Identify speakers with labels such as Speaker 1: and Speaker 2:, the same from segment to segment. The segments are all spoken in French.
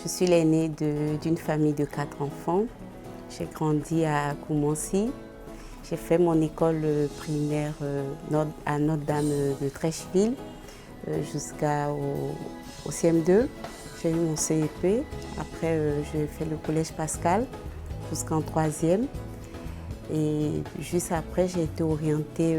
Speaker 1: Je suis l'aînée d'une famille de 4 enfants. J'ai grandi à Koumansi. J'ai fait mon école primaire à Notre-Dame de Trècheville jusqu'au CM2. J'ai eu mon CEP. Après, j'ai fait le collège Pascal jusqu'en 3e. Et juste après, j'ai été orientée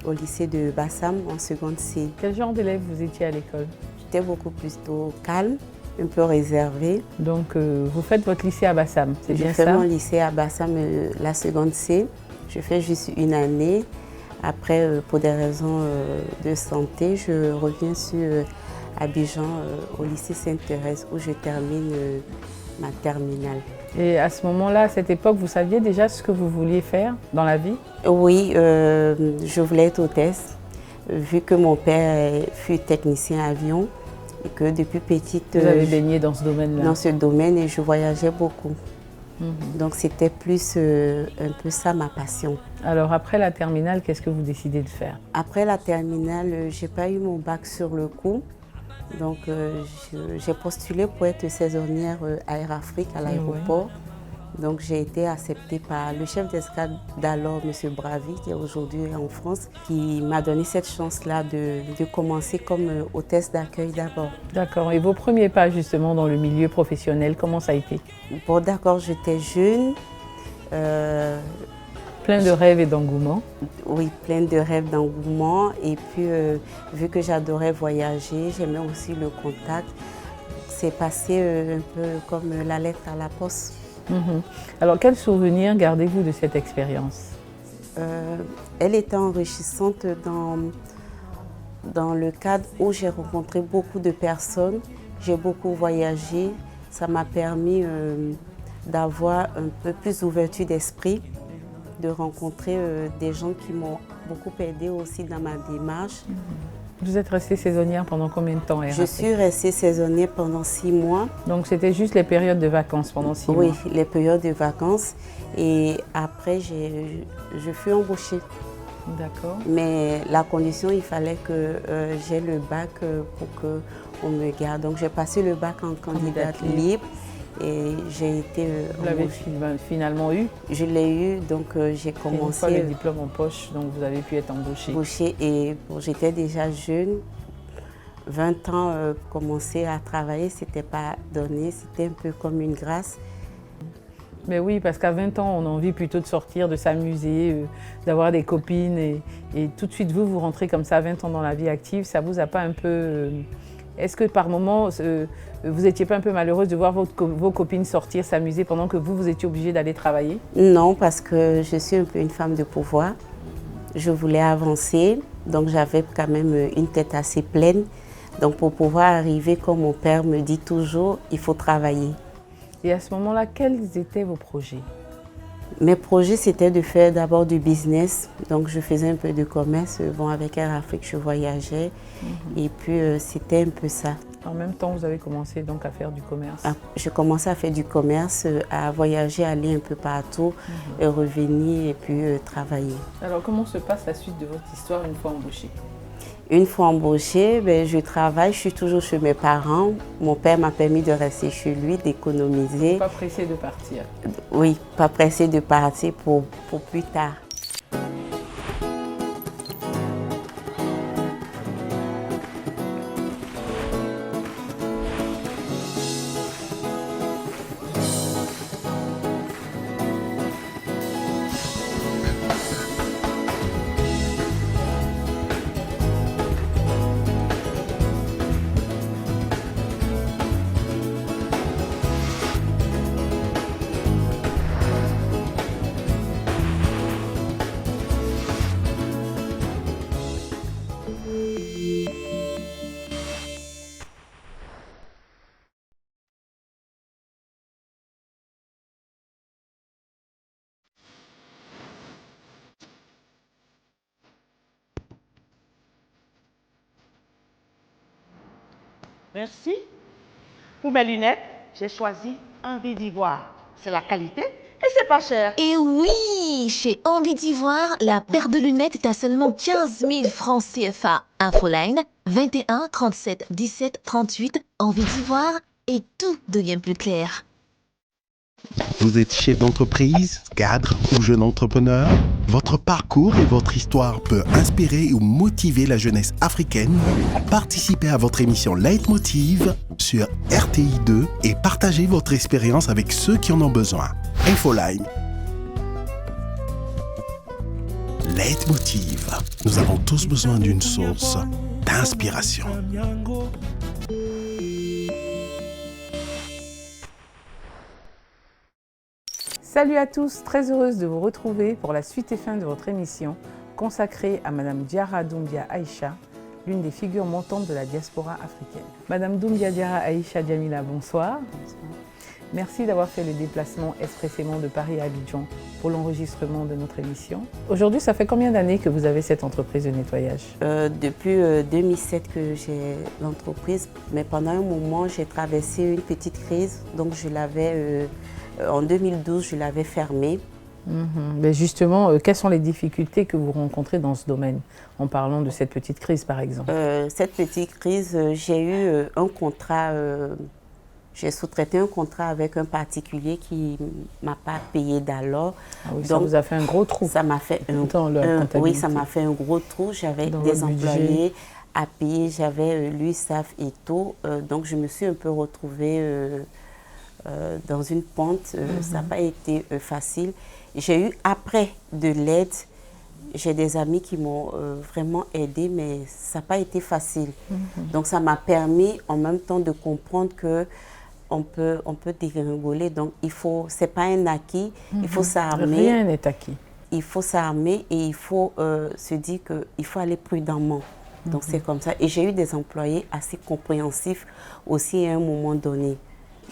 Speaker 1: au lycée de Bassam en seconde C.
Speaker 2: Quel genre d'élève vous étiez à l'école?
Speaker 1: J'étais beaucoup plus calme, un peu réservée.
Speaker 2: Donc, vous faites votre lycée à Bassam, c'est bien ça?
Speaker 1: J'ai fait mon lycée à Bassam, la seconde C. Je fais juste une année. Après, pour des raisons de santé, je reviens sur Abidjan, au lycée Sainte-Thérèse, où je termine ma terminale.
Speaker 2: Et à ce moment-là, à cette époque, vous saviez déjà ce que vous vouliez faire dans la vie?
Speaker 1: Oui, je voulais être hôtesse, vu que mon père fut technicien avion et que depuis petite...
Speaker 2: Vous avez baigné dans ce domaine-là?
Speaker 1: Dans ce domaine, et je voyageais beaucoup. Donc c'était plus un peu ça ma passion.
Speaker 2: Alors après la terminale, qu'est-ce que vous décidez de faire?
Speaker 1: Après la terminale, j'ai pas eu mon bac sur le coup. Donc j'ai postulé pour être saisonnière à Air Afrique à l'aéroport. Donc j'ai été acceptée par le chef d'escadre d'alors, M. Bravi, qui est aujourd'hui en France, qui m'a donné cette chance-là de commencer comme hôtesse d'accueil d'abord.
Speaker 2: D'accord. Et vos premiers pas justement dans le milieu professionnel, comment ça a été?
Speaker 1: Bon, d'accord, j'étais jeune.
Speaker 2: Plein de rêves et d'engouement.
Speaker 1: Oui, plein de rêves, d'engouement. Et puis, vu que j'adorais voyager, j'aimais aussi le contact. C'est passé un peu comme la lettre à la poste.
Speaker 2: Alors, quel souvenir gardez-vous de cette expérience?
Speaker 1: Elle était enrichissante dans le cadre où j'ai rencontré beaucoup de personnes. J'ai beaucoup voyagé. Ça m'a permis d'avoir un peu plus d'ouverture d'esprit, de rencontrer des gens qui m'ont beaucoup aidé aussi dans ma démarche.
Speaker 2: Vous êtes restée saisonnière pendant combien de temps?
Speaker 1: Je suis restée saisonnière pendant 6 mois.
Speaker 2: Donc c'était juste les périodes de vacances pendant 6 mois?
Speaker 1: Oui, les périodes de vacances. Et après, je fus embauchée.
Speaker 2: D'accord.
Speaker 1: Mais la condition, il fallait que j'ai le bac pour qu'on me garde. Donc j'ai passé le bac en candidate libre. Et j'ai été
Speaker 2: Vous l'avez finalement eu?
Speaker 1: Je l'ai eu, donc j'ai commencé...
Speaker 2: Une fois le diplôme en poche, donc vous avez pu être embauchée.
Speaker 1: Et bon, j'étais déjà jeune, 20 ans, commencer à travailler, c'était pas donné, c'était un peu comme une grâce.
Speaker 2: Mais oui, parce qu'à 20 ans, on a envie plutôt de sortir, de s'amuser, d'avoir des copines. Et tout de suite, vous rentrez comme ça, 20 ans dans la vie active, ça vous a pas un peu... Est-ce que par moments, vous n'étiez pas un peu malheureuse de voir vos copines sortir, s'amuser pendant que vous étiez obligée d'aller travailler?
Speaker 1: Non, parce que je suis un peu une femme de pouvoir. Je voulais avancer, donc j'avais quand même une tête assez pleine. Donc pour pouvoir arriver, comme mon père me dit toujours, il faut travailler.
Speaker 2: Et à ce moment-là, quels étaient vos projets?
Speaker 1: Mes projets, c'était de faire d'abord du business. Donc, je faisais un peu de commerce. Bon, avec Air Afrique, je voyageais. Et puis, c'était un peu ça.
Speaker 2: En même temps, vous avez commencé donc à faire du commerce?
Speaker 1: Je commençais à faire du commerce, à voyager, aller un peu partout, revenir et puis travailler.
Speaker 2: Alors, comment se passe la suite de votre histoire une fois embauchée?
Speaker 1: Une fois embauchée, je travaille, je suis toujours chez mes parents. Mon père m'a permis de rester chez lui, d'économiser.
Speaker 2: Pas pressée de partir?
Speaker 1: Oui, pas pressée de partir pour plus tard.
Speaker 3: Merci. Pour mes lunettes, j'ai choisi Envie d'Ivoire. C'est la qualité et c'est pas cher.
Speaker 4: Et oui, chez Envie d'Ivoire, la paire de lunettes est à seulement 15 000 francs CFA. Infoline 21 37 17 38. Envie d'Ivoire, et tout devient plus clair.
Speaker 5: Vous êtes chef d'entreprise, cadre ou jeune entrepreneur? Votre parcours et votre histoire peut inspirer ou motiver la jeunesse africaine. Participez à votre émission Leitmotiv sur RTI2 et partagez votre expérience avec ceux qui en ont besoin. Infoline. Leitmotiv. Nous avons tous besoin d'une source d'inspiration.
Speaker 2: Salut à tous, très heureuse de vous retrouver pour la suite et fin de votre émission consacrée à Madame Diarra Doumbia Aïcha, l'une des figures montantes de la diaspora africaine. Madame Doumbia Diarra Aïcha Djamila, bonsoir. Bonsoir. Merci d'avoir fait le déplacement expressément de Paris à Abidjan pour l'enregistrement de notre émission. Aujourd'hui, ça fait combien d'années que vous avez cette entreprise de nettoyage?
Speaker 1: Depuis 2007 que j'ai l'entreprise, mais pendant un moment, j'ai traversé une petite crise, donc je l'avais... en 2012, je l'avais fermée.
Speaker 2: Mais justement, quelles sont les difficultés que vous rencontrez dans ce domaine, en parlant de cette petite crise par exemple?
Speaker 1: Cette petite crise, j'ai eu un contrat, j'ai sous-traité un contrat avec un particulier qui ne m'a pas payé d'alors.
Speaker 2: Ah oui, ça vous a fait un gros trou.
Speaker 1: Ça m'a fait oui, ça m'a fait un gros trou. J'avais des employés à payer, j'avais l'USAF et tout. Donc je me suis un peu retrouvée dans une pente, ça n'a pas été facile. J'ai eu après de l'aide, j'ai des amis qui m'ont vraiment aidé, mais ça n'a pas été facile. Donc ça m'a permis en même temps de comprendre que on peut dégringoler. Donc c'est pas un acquis, il faut s'armer.
Speaker 2: Rien n'est acquis.
Speaker 1: Il faut s'armer et il faut se dire qu'il faut aller prudemment. Donc c'est comme ça. Et j'ai eu des employés assez compréhensifs aussi à un moment donné.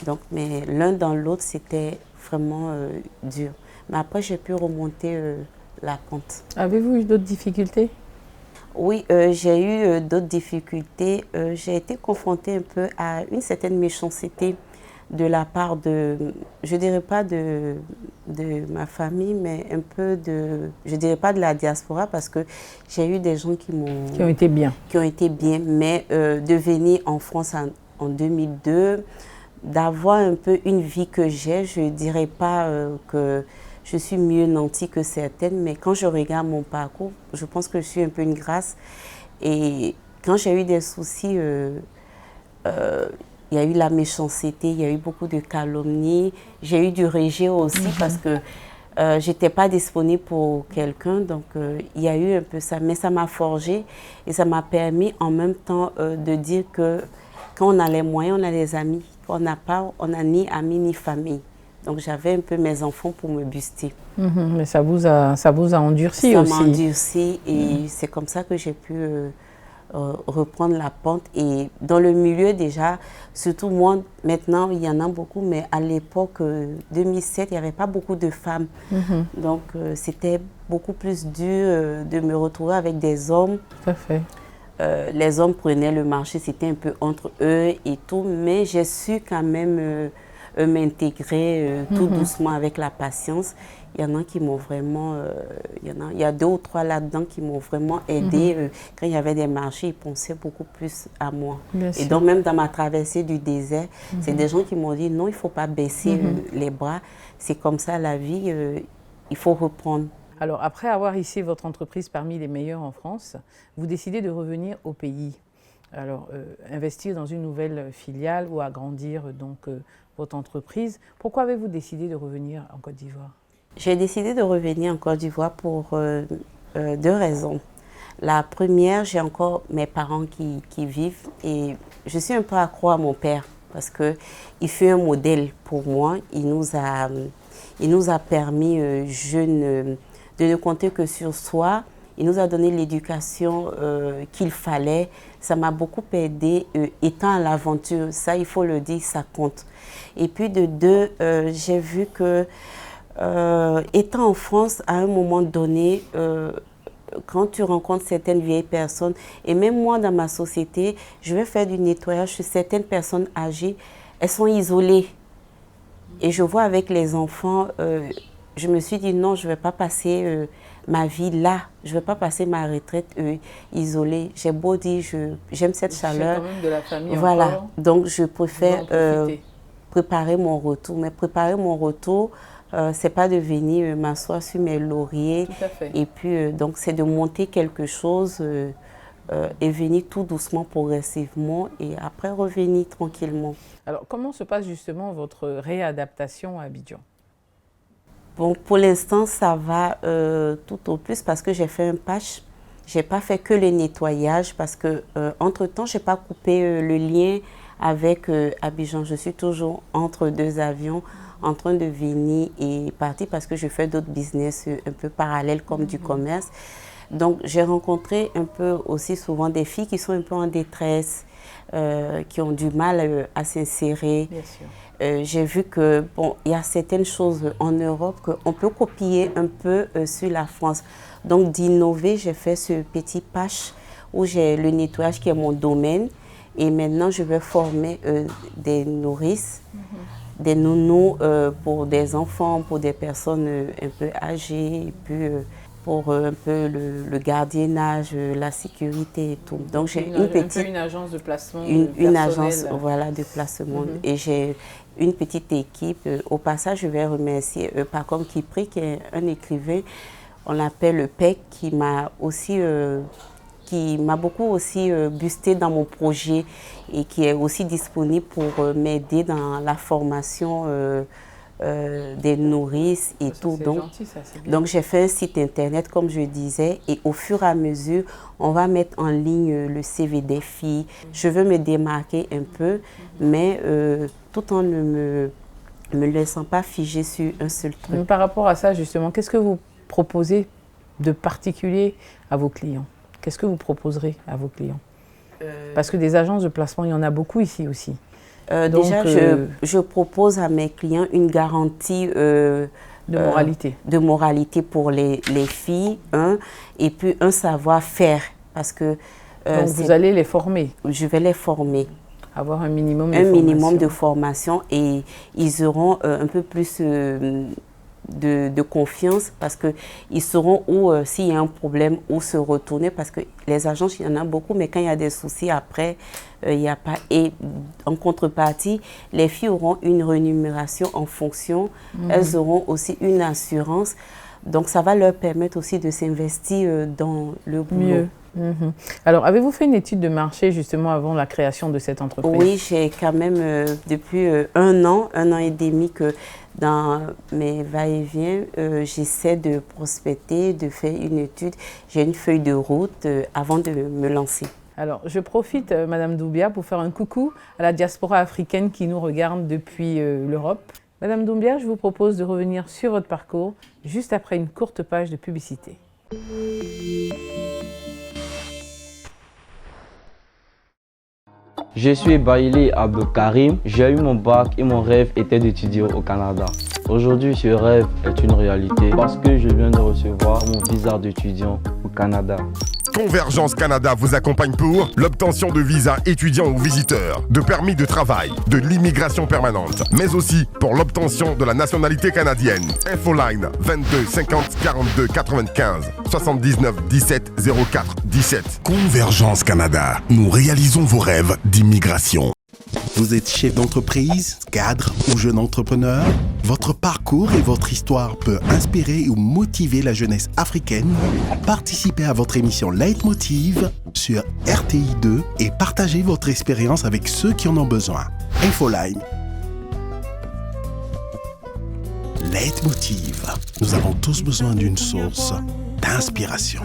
Speaker 1: Donc, mais l'un dans l'autre, c'était vraiment dur. Mais après, j'ai pu remonter la pente.
Speaker 2: Avez-vous eu d'autres difficultés?
Speaker 1: Oui, j'ai eu d'autres difficultés. J'ai été confrontée un peu à une certaine méchanceté de la part de, je ne dirais pas de ma famille, mais un peu de, je ne dirais pas de la diaspora, parce que j'ai eu des gens qui ont été bien. Mais de venir en France en 2002, d'avoir un peu une vie que j'ai, je ne dirais pas que je suis mieux nantie que certaines, mais quand je regarde mon parcours, je pense que je suis un peu une grâce. Et quand j'ai eu des soucis, il y a eu la méchanceté, il y a eu beaucoup de calomnies, j'ai eu du rejet aussi parce que je n'étais pas disponible pour quelqu'un, donc il y a eu un peu ça. Mais ça m'a forgé et ça m'a permis en même temps de dire que quand on a les moyens, on a des amis. Quand on n'a pas, on n'a ni amis ni famille. Donc j'avais un peu mes enfants pour me booster.
Speaker 2: Mais ça vous a endurci aussi.
Speaker 1: Ça m'a endurci et c'est comme ça que j'ai pu reprendre la pente. Et dans le milieu déjà, surtout moi, maintenant il y en a beaucoup, mais à l'époque 2007, il n'y avait pas beaucoup de femmes. Donc c'était beaucoup plus dur de me retrouver avec des hommes.
Speaker 2: Tout à fait.
Speaker 1: Les hommes prenaient le marché, c'était un peu entre eux et tout, mais j'ai su quand même m'intégrer tout doucement avec la patience. Il y en a qui m'ont vraiment, il y a 2 ou 3 là-dedans qui m'ont vraiment aidé. Quand il y avait des marchés, ils pensaient beaucoup plus à moi. Et donc même dans ma traversée du désert, c'est des gens qui m'ont dit non, il ne faut pas baisser les bras, c'est comme ça la vie, il faut reprendre.
Speaker 2: Alors, après avoir hissé votre entreprise parmi les meilleures en France, vous décidez de revenir au pays. Alors, investir dans une nouvelle filiale ou agrandir donc votre entreprise. Pourquoi avez-vous décidé de revenir en Côte d'Ivoire?
Speaker 1: J'ai décidé de revenir en Côte d'Ivoire pour 2 raisons. La première, j'ai encore mes parents qui vivent et je suis un peu accro à mon père parce qu'il fut un modèle pour moi. Il nous a permis, jeunes, de ne compter que sur soi. Il nous a donné l'éducation qu'il fallait. Ça m'a beaucoup aidé étant à l'aventure. Ça, il faut le dire, ça compte. Et puis de 2, j'ai vu que étant en France, à un moment donné, quand tu rencontres certaines vieilles personnes, et même moi dans ma société, je vais faire du nettoyage sur certaines personnes âgées, elles sont isolées. Et je vois avec les enfants, je me suis dit non, je ne vais pas passer ma vie là. Je ne veux pas passer ma retraite isolée. J'ai beau dire, j'aime cette chaleur.
Speaker 2: Quand même de la famille
Speaker 1: voilà,
Speaker 2: encore,
Speaker 1: donc je préfère
Speaker 2: profiter.
Speaker 1: préparer mon retour. Mais préparer mon retour, c'est pas de venir m'asseoir sur mes lauriers.
Speaker 2: Tout à fait.
Speaker 1: Et puis, donc, c'est de monter quelque chose et venir tout doucement, progressivement, et après revenir tranquillement.
Speaker 2: Alors, comment se passe justement votre réadaptation à Abidjan?
Speaker 1: Bon, pour l'instant, ça va tout au plus parce que j'ai fait un patch. Je n'ai pas fait que le nettoyage parce que, entre-temps, je n'ai pas coupé le lien avec Abidjan. Je suis toujours entre deux avions en train de venir et partir parce que je fais d'autres business un peu parallèles comme du commerce. Donc, j'ai rencontré un peu aussi souvent des filles qui sont un peu en détresse, qui ont du mal à s'insérer.
Speaker 2: Bien sûr.
Speaker 1: J'ai vu que bon, il y a certaines choses en Europe qu'on peut copier un peu sur la France. Donc d'innover, j'ai fait ce petit patch où j'ai le nettoyage qui est mon domaine. Et maintenant, je vais former des nourrices, des nounous pour des enfants, pour des personnes un peu âgées, et puis pour un peu le gardiennage, la sécurité et tout. Donc j'ai une petite...
Speaker 2: une agence de placement
Speaker 1: une agence, voilà, de placement. Et j'ai une petite équipe. Au passage, je vais remercier Pacom Kipri, qui est un écrivain, on l'appelle le PEC, qui m'a beaucoup aussi boosté dans mon projet et qui est aussi disponible pour m'aider dans la formation des nourrices et tout. Donc j'ai fait un site internet, comme je disais, et au fur et à mesure, on va mettre en ligne le CV des filles. Je veux me démarquer un peu, mais tout en ne me laissant pas figer sur un seul truc.
Speaker 2: Par rapport à ça, justement, qu'est-ce que vous proposez de particulier à vos clients? Qu'est-ce que vous proposerez à vos clients? Parce que des agences de placement, il y en a beaucoup ici aussi.
Speaker 1: Déjà, je propose à mes clients une garantie
Speaker 2: de
Speaker 1: moralité pour les filles, et puis un savoir-faire. Parce que
Speaker 2: donc vous allez les former? Je
Speaker 1: vais les former.
Speaker 2: Avoir un minimum
Speaker 1: de formation et ils auront un peu plus de confiance parce qu'ils sauront où, s'il y a un problème, où se retourner parce que les agences, il y en a beaucoup, mais quand il y a des soucis après, il n'y a pas. Et en contrepartie, les filles auront une rémunération en fonction, elles auront aussi une assurance. Donc, ça va leur permettre aussi de s'investir dans le boulot.
Speaker 2: Mieux. Alors, avez-vous fait une étude de marché justement avant la création de cette entreprise?
Speaker 1: Oui, j'ai quand même depuis un an et demi que dans mes va-et-vient, j'essaie de prospecter, de faire une étude. J'ai une feuille de route avant de me lancer.
Speaker 2: Alors, je profite, Madame Doumbia, pour faire un coucou à la diaspora africaine qui nous regarde depuis l'Europe. Madame Doumbia, je vous propose de revenir sur votre parcours juste après une courte page de publicité.
Speaker 6: Je suis Baïli Abdelkarim, j'ai eu mon bac et mon rêve était d'étudier au Canada. Aujourd'hui, ce rêve est une réalité parce que je viens de recevoir mon visa d'étudiant au Canada.
Speaker 7: Convergence Canada vous accompagne pour l'obtention de visas étudiants ou visiteurs, de permis de travail, de l'immigration permanente, mais aussi pour l'obtention de la nationalité canadienne. Infoline 22 50 42 95 79 17 04 17.
Speaker 5: Convergence Canada, nous réalisons vos rêves d'immigration. Vous êtes chef d'entreprise, cadre ou jeune entrepreneur? Votre parcours et votre histoire peut inspirer ou motiver la jeunesse africaine. Participez à votre émission Leitmotiv sur RTI2 et partagez votre expérience avec ceux qui en ont besoin. Infoline. Leitmotiv. Nous avons tous besoin d'une source d'inspiration.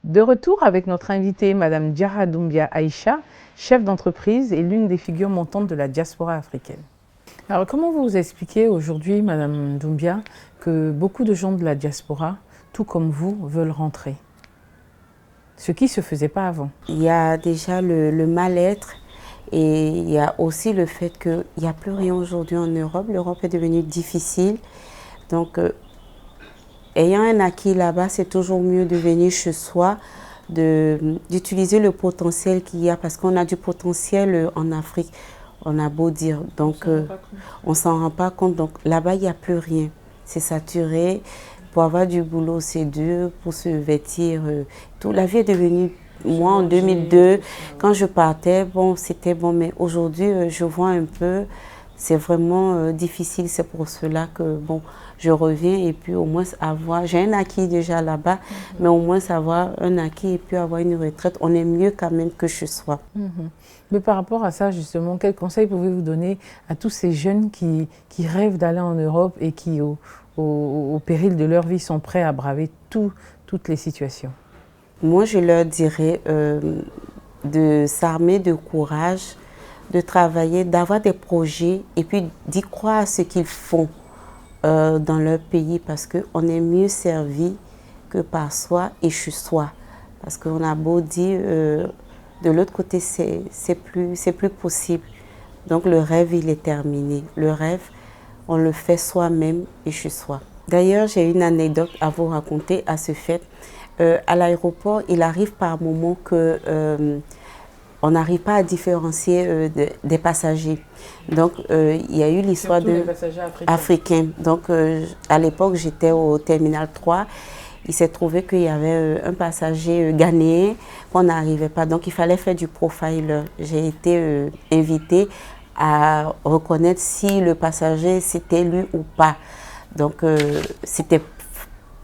Speaker 2: De retour avec notre invitée, Madame Diarra Doumbia Aïcha, chef d'entreprise et l'une des figures montantes de la diaspora africaine. Alors, comment vous expliquez aujourd'hui, Madame Doumbia, que beaucoup de gens de la diaspora, tout comme vous, veulent rentrer? Ce qui ne se faisait pas avant.
Speaker 1: Il y a déjà le mal-être et il y a aussi le fait qu'il n'y a plus rien aujourd'hui en Europe. L'Europe est devenue difficile. Donc, ayant un acquis là-bas, c'est toujours mieux de venir chez soi, d'utiliser le potentiel qu'il y a, parce qu'on a du potentiel en Afrique, on a beau dire. Donc, on ne s'en rend pas compte. Donc, là-bas, il n'y a plus rien. C'est saturé. Pour avoir du boulot, c'est dur. Pour se vêtir, tout. La vie est devenue... Moi, en 2002, quand je partais, bon, c'était bon. Mais aujourd'hui, je vois un peu... C'est vraiment difficile. C'est pour cela que, bon, je reviens et puis au moins avoir... J'ai un acquis déjà là-bas, mais au moins avoir un acquis et puis avoir une retraite, on est mieux quand même que chez soi.
Speaker 2: Mais par rapport à ça, justement, quels conseils pouvez-vous donner à tous ces jeunes qui rêvent d'aller en Europe et qui, au péril de leur vie, sont prêts à braver toutes les situations?
Speaker 1: Moi, je leur dirais de s'armer de courage, de travailler, d'avoir des projets et puis d'y croire à ce qu'ils font dans leur pays, parce qu'on est mieux servi que par soi et chez soi. Parce qu'on a beau dire, de l'autre côté, c'est plus possible. Donc le rêve, il est terminé. Le rêve, on le fait soi-même et chez soi. D'ailleurs, j'ai une anecdote à vous raconter à ce fait. À l'aéroport, il arrive par moment que on n'arrive pas à différencier des passagers. Donc, il y a eu l'histoire de africains. Donc, à l'époque, j'étais au terminal 3. Il s'est trouvé qu'il y avait un passager ghanéen qu'on n'arrivait pas. Donc, il fallait faire du profiler. J'ai été invitée à reconnaître si le passager, c'était lui ou pas. Donc, c'était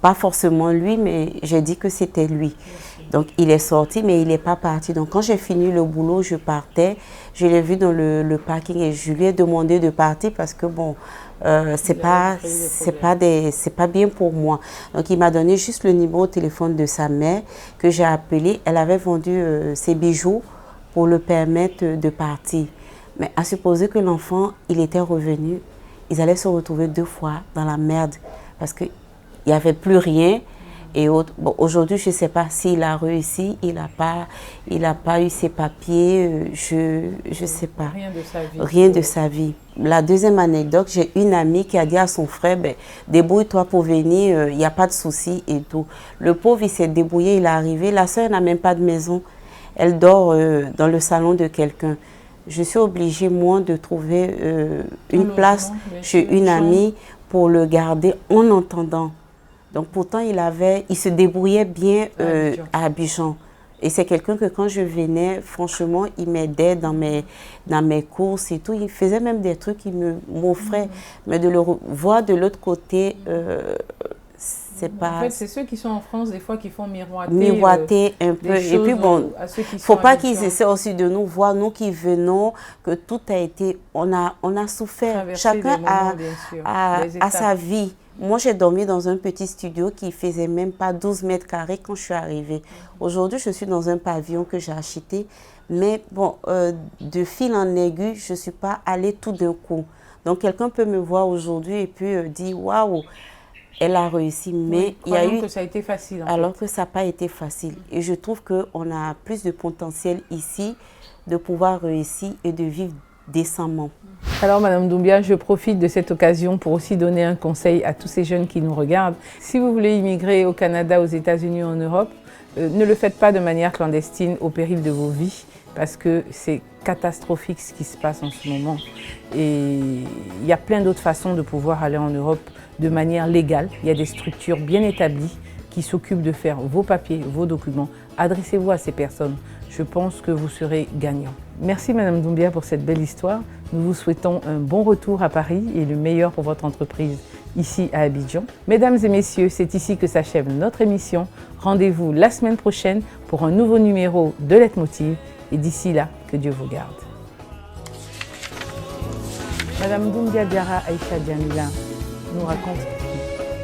Speaker 1: pas forcément lui, mais j'ai dit que c'était lui. Donc, il est sorti, mais il n'est pas parti. Donc, quand j'ai fini le boulot, je partais. Je l'ai vu dans le parking et je lui ai demandé de partir parce que, bon, c'est pas bien pour moi. Donc, il m'a donné juste le numéro de téléphone de sa mère que j'ai appelé. Elle avait vendu ses bijoux pour le permettre de partir. Mais à supposer que l'enfant, il était revenu, ils allaient se retrouver 2 fois dans la merde parce qu'il n'y avait plus rien. Et bon, aujourd'hui, je ne sais pas s'il a réussi, il n'a pas eu ses papiers, je ne sais pas.
Speaker 2: Rien de sa vie.
Speaker 1: Rien de sa vie. La deuxième anecdote, j'ai une amie qui a dit à son frère, ben, débrouille-toi pour venir, il n'y a pas de souci et tout. Le pauvre, il s'est débrouillé, il est arrivé. La soeur n'a même pas de maison. Elle dort dans le salon de quelqu'un. Je suis obligée, moi, de trouver une place chez une amie pour le garder en attendant. Donc pourtant, il se débrouillait bien à Abidjan. Et c'est quelqu'un que quand je venais, franchement, il m'aidait dans mes courses et tout. Il faisait même des trucs qu'il m'offrait. Mais de le voir de l'autre côté, c'est pas...
Speaker 2: En fait, c'est ceux qui sont en France, des fois, qui font miroiter.
Speaker 1: Miroiter un peu. Et puis bon, il ne faut pas qu'ils essaient aussi de nous voir, nous qui venons, que tout a été... On a souffert. Chacun a sa vie. Moi, j'ai dormi dans un petit studio qui ne faisait même pas 12 mètres carrés quand je suis arrivée. Aujourd'hui, je suis dans un pavillon que j'ai acheté. Mais bon, de fil en aiguille, je ne suis pas allée tout d'un coup. Donc, quelqu'un peut me voir aujourd'hui et puis dire « Waouh, elle a réussi ». Mais il y a eu...
Speaker 2: que ça a été facile.
Speaker 1: Alors que ça n'a pas été facile. Et je trouve qu'on a plus de potentiel ici de pouvoir réussir et de vivre décemment.
Speaker 2: Alors Madame Doumbia, je profite de cette occasion pour aussi donner un conseil à tous ces jeunes qui nous regardent. Si vous voulez immigrer au Canada, aux États-Unis ou en Europe, ne le faites pas de manière clandestine au péril de vos vies, parce que c'est catastrophique ce qui se passe en ce moment. Et il y a plein d'autres façons de pouvoir aller en Europe de manière légale. Il y a des structures bien établies qui s'occupent de faire vos papiers, vos documents. Adressez-vous à ces personnes. Je pense que vous serez gagnant. Merci Madame Doumbia pour cette belle histoire. Nous vous souhaitons un bon retour à Paris et le meilleur pour votre entreprise ici à Abidjan. Mesdames et messieurs, c'est ici que s'achève notre émission. Rendez-vous la semaine prochaine pour un nouveau numéro de Leitmotiv. Et d'ici là, que Dieu vous garde. Madame Doumbia Diarra Aïcha Djamila nous raconte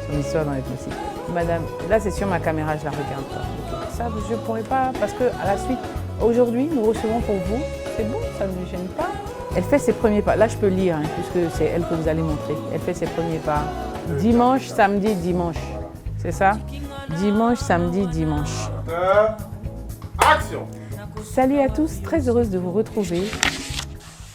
Speaker 2: son histoire dans Leitmotiv. Madame, là c'est sur ma caméra, je la regarde pas. ça, je ne pourrais pas, parce qu'à la suite, aujourd'hui, nous recevons pour vous, c'est bon, ça ne me gêne pas. Elle fait ses premiers pas, là je peux lire, hein, puisque c'est elle que vous allez montrer. Elle fait ses premiers pas. Dimanche, samedi, dimanche, c'est ça? Dimanche, samedi, dimanche.
Speaker 7: Action!
Speaker 2: Salut à tous, très heureuse de vous retrouver